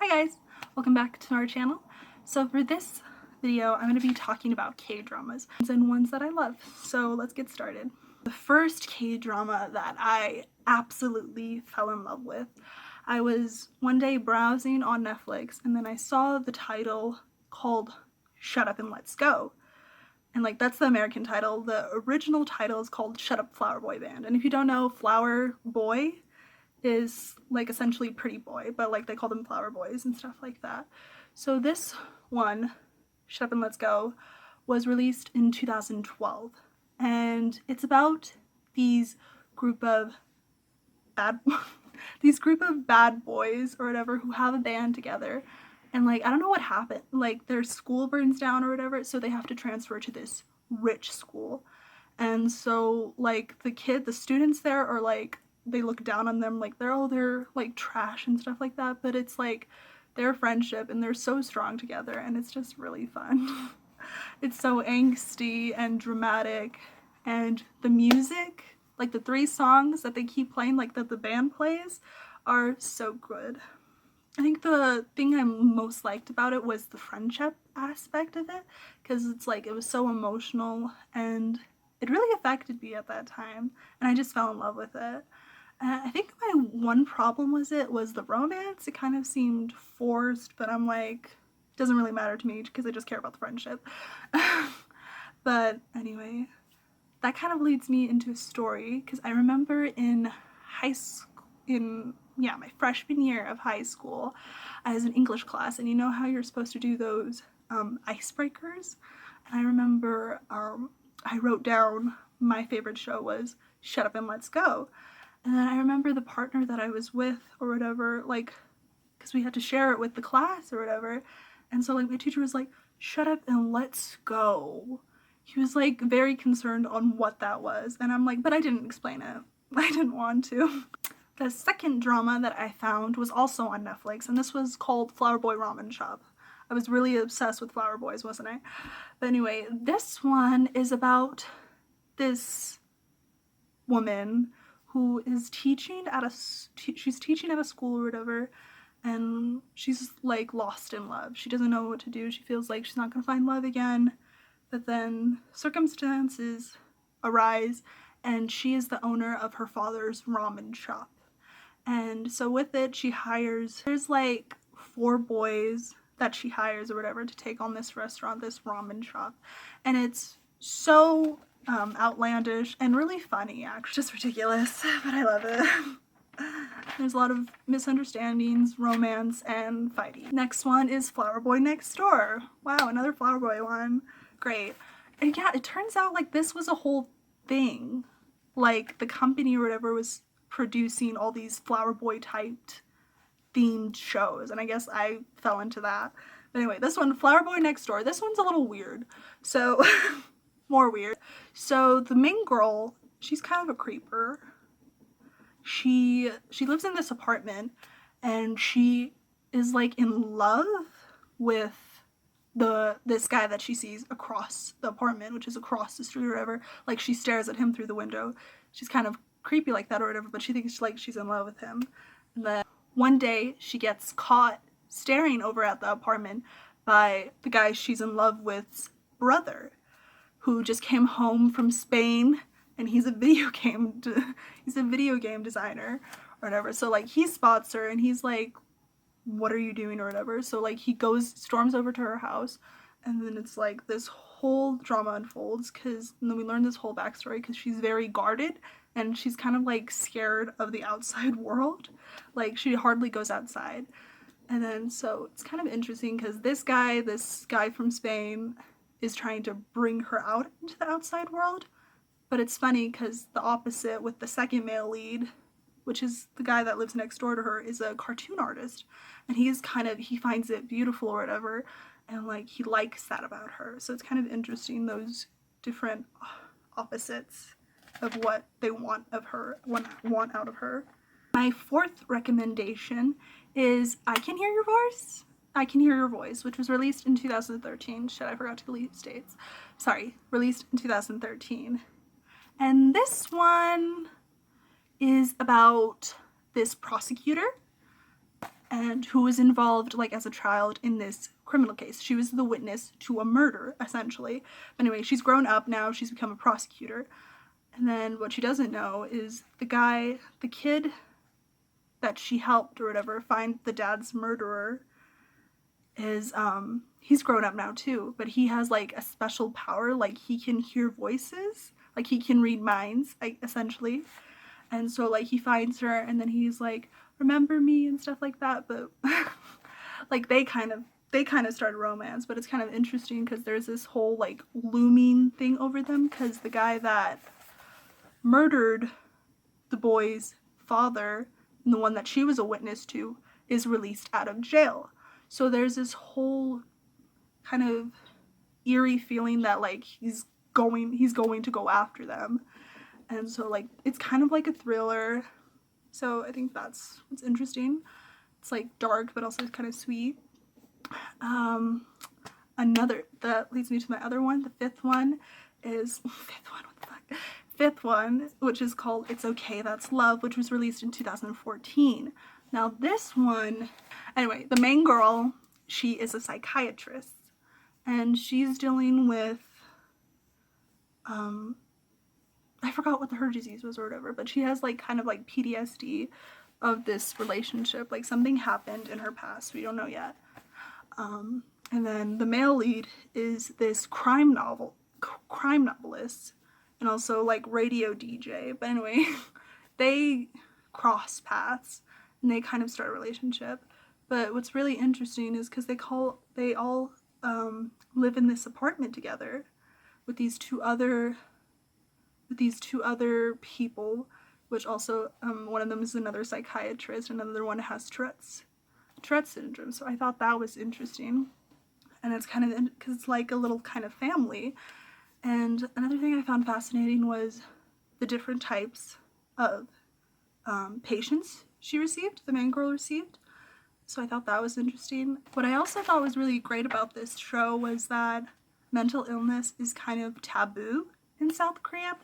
Hi guys, welcome back to our channel. So for this video, I'm going to be talking about K-dramas and ones that I love. So let's get started. The first K-drama that I absolutely fell in love with, I was one day browsing on Netflix and then I saw the title called Shut Up and Let's Go. And like, that's the American title. The original title is called Shut Up Flower Boy Band. And if you don't know, Flower Boy is like essentially pretty boy, but like they call them flower boys and stuff like that. So this one, Shut Up and Let's Go, was released in 2012, and it's about these group of bad boys or whatever who have a band together, and like I don't know what happened, like their school burns down or whatever, so they have to transfer to this rich school. And so like the students there are like, they look down on them like they're like trash and stuff like that, but it's like their friendship and they're so strong together and it's just really fun. It's so angsty and dramatic, and the music, like the 3 songs that they keep playing, like that the band plays, are so good. I think the thing I most liked about it was the friendship aspect of it, because it's like it was so emotional and it really affected me at that time, and I just fell in love with it. I think my one problem was the romance. It kind of seemed forced, but I'm like, it doesn't really matter to me because I just care about the friendship. But anyway, that kind of leads me into a story, because I remember in high school, my freshman year of high school, I was in English class, and you know how you're supposed to do those icebreakers? And I remember I wrote down my favorite show was Shut Up and Let's Go. And then I remember the partner that I was with or whatever, like, because we had to share it with the class or whatever. And so like my teacher was like, shut up and let's go. He was like very concerned on what that was. And I'm like, but I didn't explain it. I didn't want to. The second drama that I found was also on Netflix, and this was called Flower Boy Ramen Shop. I was really obsessed with flower boys, wasn't I? But anyway, this one is about this woman who is teaching at a school or whatever, and she's like lost in love. She doesn't know what to do. She feels like she's not gonna find love again, but then circumstances arise and she is the owner of her father's ramen shop. And so with it, there's like 4 boys that she hires or whatever to take on this ramen shop, and it's so outlandish and really funny, actually, just ridiculous, but I love it. There's a lot of misunderstandings, romance, and fighting. Next one is Flower Boy Next Door. Wow, another Flower Boy one. Great. And yeah, it turns out like this was a whole thing. Like the company or whatever was producing all these Flower Boy typed themed shows, and I guess I fell into that. But anyway, this one, Flower Boy Next Door, this one's a little weird. So more weird. So the main girl, she's kind of a creeper. She lives in this apartment, and she is like in love with this guy that she sees across the apartment, which is across the street or whatever. Like she stares at him through the window. She's kind of creepy like that or whatever, but she thinks like she's in love with him. And then one day she gets caught staring over at the apartment by the guy she's in love with's brother, who just came home from Spain, and he's a video game designer or whatever. So like he spots her and he's like, what are you doing or whatever. So like he storms over to her house, and then it's like this whole drama unfolds, and then we learn this whole backstory because she's very guarded and she's kind of like scared of the outside world. Like she hardly goes outside. And then so it's kind of interesting because this guy from Spain is trying to bring her out into the outside world. But it's funny because the opposite with the second male lead, which is the guy that lives next door to her, is a cartoon artist. And he finds it beautiful or whatever, and like he likes that about her. So it's kind of interesting, those different opposites of what they want out of her. My fourth recommendation is I Can Hear Your Voice. I Can Hear Your Voice, which was released in 2013. Shit, I forgot to release dates. Sorry, released in 2013. And this one is about this prosecutor and who was involved like as a child in this criminal case. She was the witness to a murder, essentially. But anyway, she's grown up now, she's become a prosecutor. And then what she doesn't know is the kid that she helped or whatever find the dad's murderer is he's grown up now too, but he has like a special power, like he can hear voices, like he can read minds, like essentially. And so like he finds her and then he's like, remember me and stuff like that. But like they kind of start a romance, but it's kind of interesting because there's this whole like looming thing over them because the guy that murdered the boy's father and the one that she was a witness to is released out of jail. So there's this whole kind of eerie feeling that like he's going to go after them. And so like it's kind of like a thriller. So I think that's what's interesting. It's like dark but also kind of sweet. Another that leads me to my other one. The fifth one, which is called It's Okay, That's Love, which was released in 2014. Now this one, anyway, the main girl, she is a psychiatrist and she's dealing with I forgot what her disease was or whatever, but she has like kind of like PTSD of this relationship. Like something happened in her past, we don't know yet. And then the male lead is this crime novelist and also like radio DJ. But anyway, they cross paths and they kind of start a relationship. But what's really interesting is because they all live in this apartment together with these two other people, which also one of them is another psychiatrist, and another one has Tourette's syndrome. So I thought that was interesting, and it's kind of because it's like a little kind of family. And another thing I found fascinating was the different types of patients the main girl received. So I thought that was interesting. What I also thought was really great about this show was that mental illness is kind of taboo in South Korea.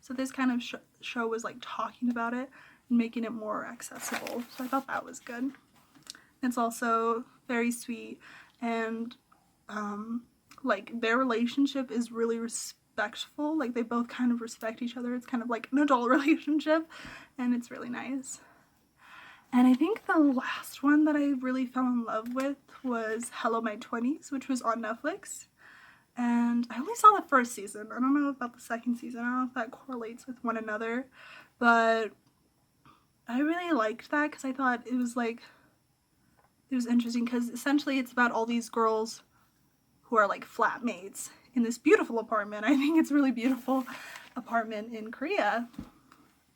So this kind of show was like talking about it and making it more accessible. So I thought that was good. It's also very sweet, and like their relationship is really respectful. Like they both kind of respect each other. It's kind of like an adult relationship, and it's really nice. And I think the last one that I really fell in love with was Hello My 20s, which was on Netflix. And I only saw the first season. I don't know about the second season. I don't know if that correlates with one another. But I really liked that because I thought it was interesting because essentially it's about all these girls who are like flatmates in this beautiful apartment. I think it's a really beautiful apartment in Korea.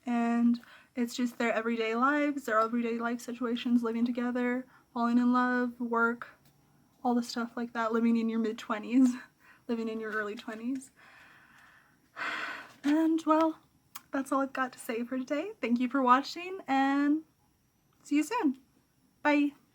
And it's just their everyday lives, their everyday life situations, living together, falling in love, work, all the stuff like that, living in your mid-20s, living in your early 20s. And well, that's all I've got to say for today. Thank you for watching and see you soon. Bye.